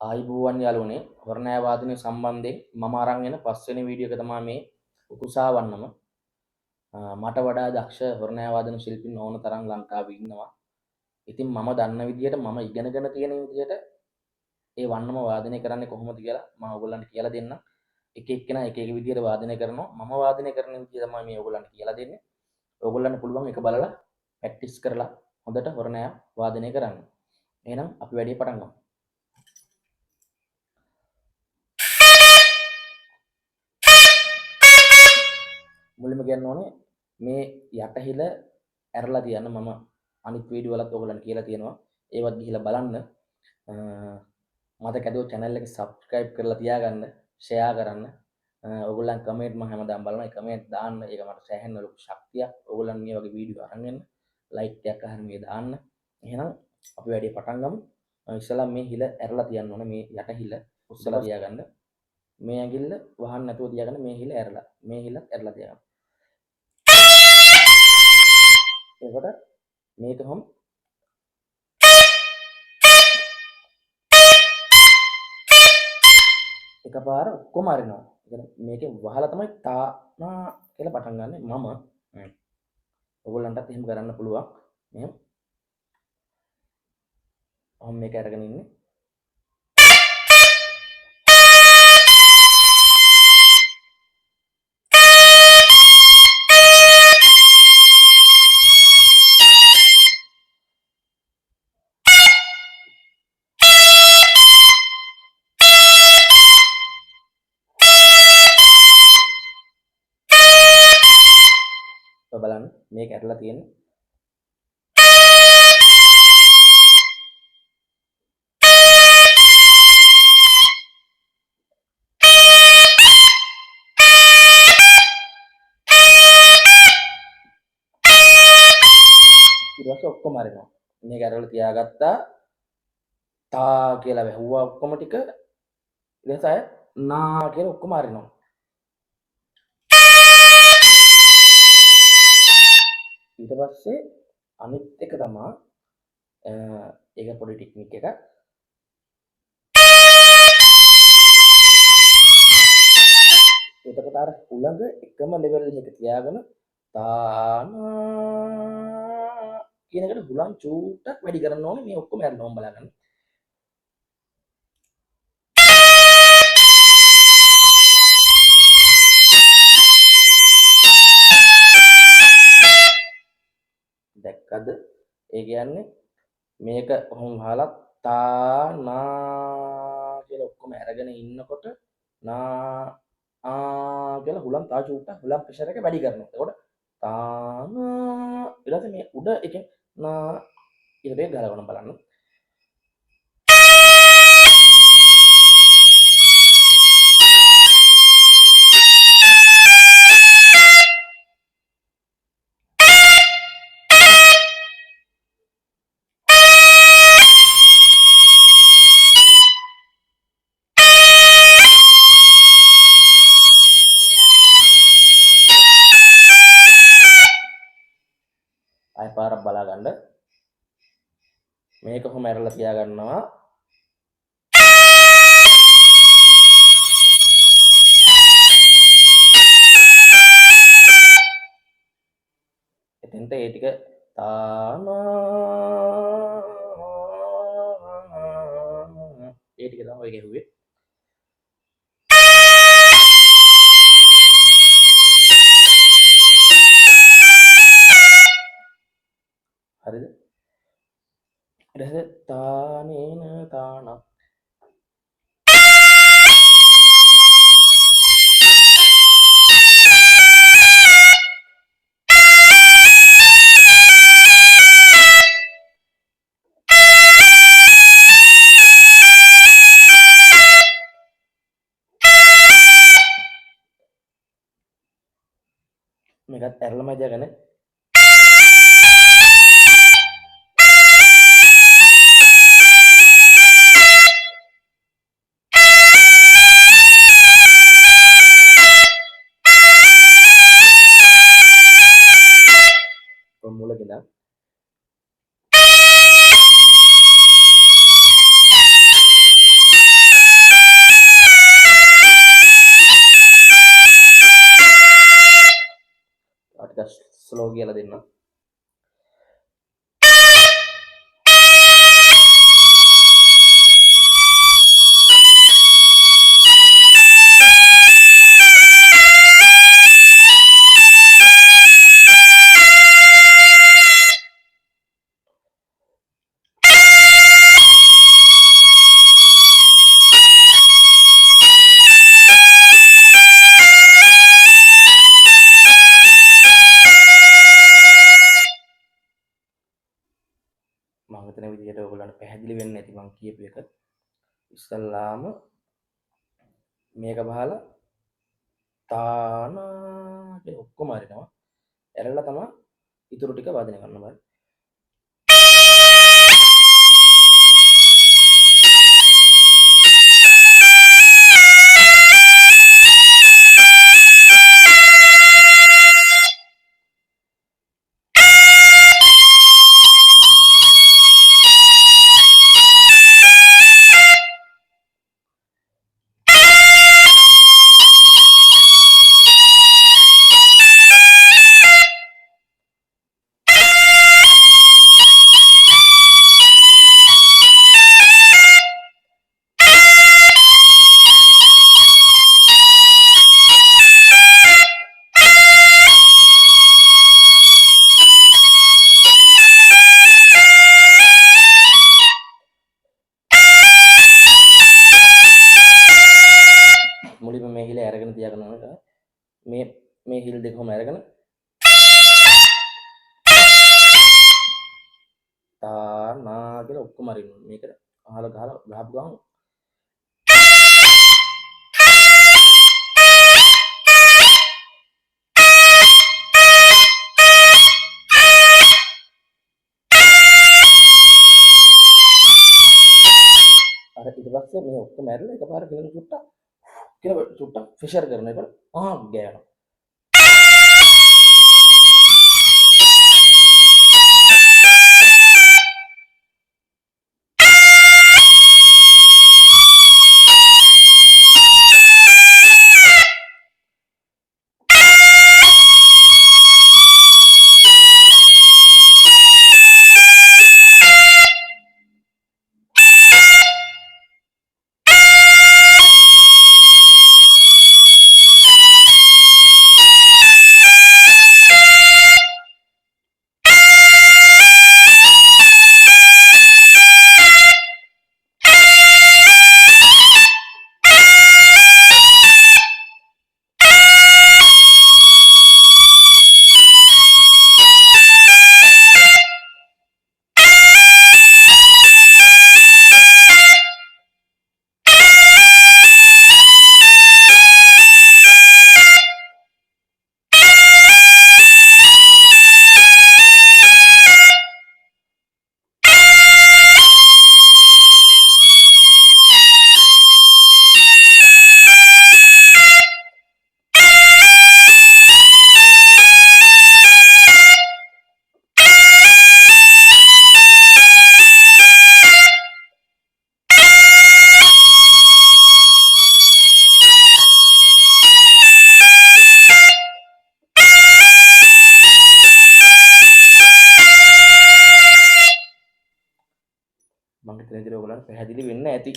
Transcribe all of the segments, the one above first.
ආයිබෝවන් යාළුවනේ හොරණෑ වාදනය සම්බන්ධයෙන් මම අරන් එන පස්වෙනි වීඩියෝ එක තමයි මේ උකුසාවන්නම මට වඩා දක්ෂ හොරණෑ වාදන ශිල්පීන් ඕන තරම් ලංකාවේ ඉන්නවා. ඉතින් මම දන්න විදියට මම ඉගෙනගෙන තියෙන විදියට ඒ වන්නම වාදනය කරන්නේ කොහොමද කියලා මම ඔයගොල්ලන්ට කියලා දෙන්නම්. එක එක්කෙනා එක එක විදියට වාදනය කරනවා. මම වාදනය කරන විදිය තමයි මේ ඔයගොල්ලන්ට කියලා දෙන්නේ. ඔයගොල්ලන්ට පුළුවන් එක බලලා ප්‍රැක්ටිස් කරලා හොඳට හොරණෑ වාදනය කරන්න. එහෙනම් අපි වැඩේ පටන් ගමු. මුලින්ම කියන්න ඕනේ මේ යටහිල ඇරලා තියන්න. මම අනිත් වීඩියෝ වලත් ඔයගොල්ලන්ට කියලා තියෙනවා. ඒවත් ගිහිල්ලා බලන්න. මතක ඇදුව channel එක subscribe කරලා තියාගන්න, share කරන්න. ඔයගොල්ලන් කමෙන්ට් මම හැමදාම බලනවා. ඒ කමෙන්ට් දාන්න. ඒක මට සෑහෙන ලොකු ශක්තියක්. ඔයගොල්ලන් මේ වගේ වීඩියෝ අරන් එන්න. like එකක් අහන්න මේ දාන්න. එහෙනම් අපි වැඩේ පටන් ගමු. ඉස්සලා මේ හිල ඇරලා තියන්න ඕනේ. මේ යටහිල උස්සලා තියාගන්න. මේ ඇඟිල්ල වහන්න නැතුව තියාගන්න. මේ හිල ඇරලා. මේ හිල ඇරලා තියාගන්න. එතකොට මේක කොහොම එකපාර ඔක්කොම අරිනවා. ඒ කියන්නේ මේකේ වහලා තමයි තානා කියලා පටන් ගන්න. මම ඔයගොල්ලන්ටත් එහෙම කරන්න පුළුවන්. මෙහෙම මම මේක අරගෙන ඉන්නේ. ඔය බලන්න මේක ඇරලා තියෙන්නේ. ඊට පස්සේ ඔක්කොම අරිනවා. මේක අරලා තියාගත්තා. තා කියලා වැහුවා ඔක්කොම ටික. ඊට පස්සේ නා කියලා ඔක්කොම අරිනවා. ඊට පස්සේ අනිත් එක තමයි ඒක පොඩි ටෙක්නික් එකක්. එතකොට අර උලඟ එකම ලෙවල් එක තියාගෙන තානා කියන එකට හුලං චූට්ටක් වැඩි කරන්න ඕනේ. මේ ඔක්කොම යන්න ඕන බලන්න. දැක්කද? ඒ කියන්නේ මේක කොහොම වහලා තානා කියලා ඔක්කොම අරගෙන ඉන්නකොට නා කියලා හුලං තා චූට්ටක් හුලං ප්‍රෙෂර් එක වැඩි කරනවා. එතකොට තානා ඊට පස්සේ මේ උඩ එකෙන් නා ඊට දෙක ගලවන්න බලන්න. ආය පාරක් බලා ගන්න. මේක කොහොම ඇරලා තියා ගන්නවා. එතෙන්ට ඒ ටික තානා ඒ ටික තමයි ඔය ගැහුවේ. හරිද? ඊට පස්සේ තානේන තානා මේකත් ඇරලම තියාගන්න. මුලකින්ද ඉස්සල්ලාම මේක බහලා තානා කියලා ඔක්කොම අරිනවා. ඇරලා තමයි ඉතුරු ටික වාදනය කරන්න බෑ. මුලින්ම මේ හිල අරගෙන තියාගන්න ඕනේ. මේ හිල් දෙකම අරගෙන තානා කියලා ඔක්කොම අරින්න. මේකට අහල ගහලා ගහපු ගමන් අර ඊට පස්සේ මේ ඔක්කොම ඇරලා එකපාර කියලා චුට්ටක් ෆිෂර් කරන එක ගෑනවා. මම හිතන විදිහට ඔයගොල්ලන්ට පැහැදිලි වෙන්න ඇති.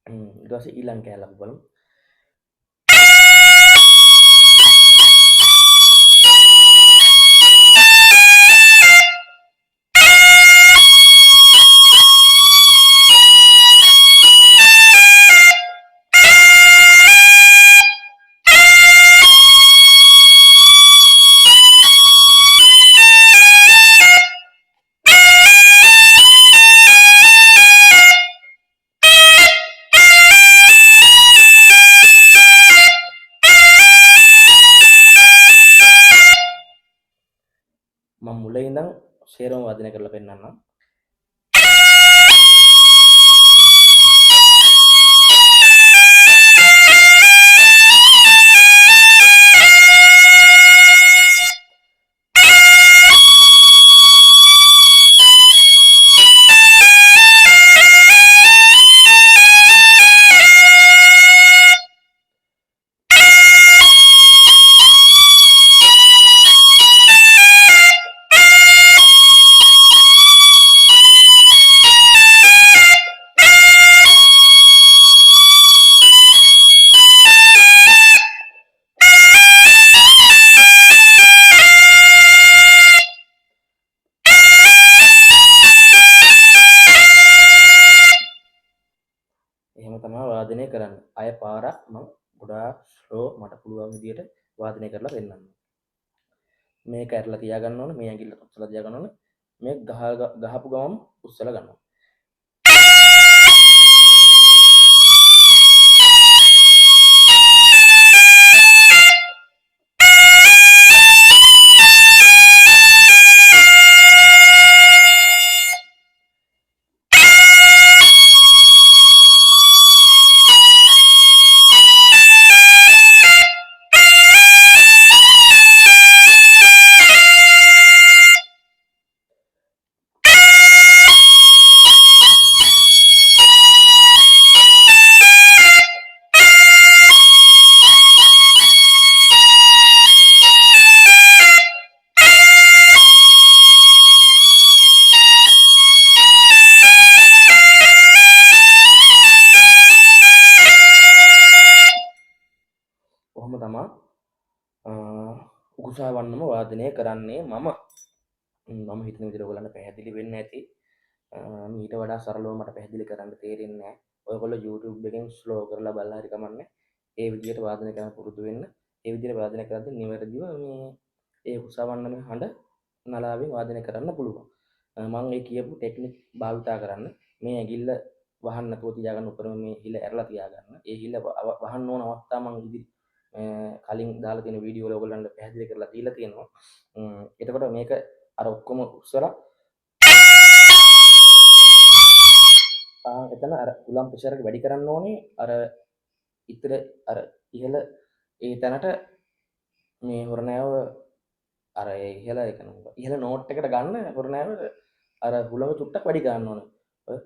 ඊට පස්සේ ඊළඟ කෑල්ල අපි බලමු. මම මුලින් ඉඳන් සේරම වාදනය කරලා පෙන්නන්නම්. එහෙම තමයි වාදනය කරන්න. අය පාරක් මම ගොඩාක් ස්ලෝ මට පුළුවන් විදියට වාදනය කරලා පෙන්නන්න. මේක ඇරලා තියාගන්න ඕන. මේ ඇඟිල්ල උස්සලා තියාගන්න ඕන. මේක ගහපු ගමන් උස්සලා ගන්නවා. උකුසාවන්නම වාදනය කරන්නේ මම හිතන විදිහට ඔයගොල්ලන්ට පැහැදිලි වෙන්න ඇති. මීට වඩා සරලව මට පැහැදිලි කරන්න තේරෙන්නේ නැහැ. ඔයගොල්ලෝ YouTube එකෙන් ස්ලෝ කරලා බලලා හරි කමන්නේ. ඒ විදිහට වාදනය කරන්න පුරුදු වෙන්න. ඒ විදිහට වාදනය කරද්දී නිවැරදිව මේ ඒ උකුසාවන්නමේ හඬ නලාවෙන් වාදනය කරන්න පුළුවන්. මම ඒ කියපු ටෙක්නික් භාවිතා කරන්න. මේ ඇඟිල්ල වහන්න නැතුව තියාගන්න උඩරම මේ හිල ඇරලා තියාගන්න. ඒ හිල වහන්න ඕන අවස්ථා මම කලින් දාලා තියෙන වීඩියෝ වල ඔයගොල්ලන්ට පැහැදිලි කරලා දීලා තියෙනවා. එතකොට මේක අර ඔක්කොම උස්සලා එතන අර උලම් ප්‍රෙෂර් එක වැඩි කරන්න ඕනේ. අර ඉතර අර ඉහළ ඒ තැනට මේ හොරණෑව අර ඉහළ එක ඉහළ නෝට් එකට ගන්න හොරණෑව අර හුලම චුට්ටක් වැඩි කරන්න ඕන. ඔය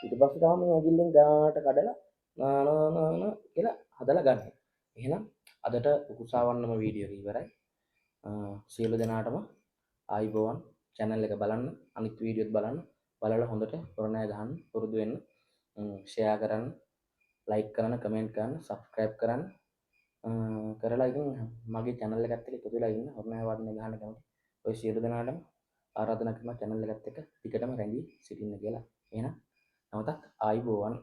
ඊට පස්සේ තමයි මේ ඇඟිල්ලෙන් ගාට කඩලා නා කියලා හදලා ගන්න. එහෙනම් අදට උකුසාවන්නම වීඩියෝ එක ඉවරයි. සියලු දෙනාටම ආයිබෝවන්. channel එක බලන්න, අනිත් වීඩියෝත් බලන්න. බලලා හොඳට හොරණෑ ගහන්න පුරුදු වෙන්න. share කරන්න, like කරන්න, comment කරන්න, subscribe කරන්න. කරලා ඉතින් මගේ channel එකත් එක්ක එකතු වෙලා ඉන්න හොරණෑ වාදනය ගහන්න කැමති. ඔය සියලු දෙනාටම ආරාධනා කරනවා channel එකත් එක්ක ටිකටම රැඳී සිටින්න කියලා. එහෙනම් නැවතත් ආයිබෝවන්.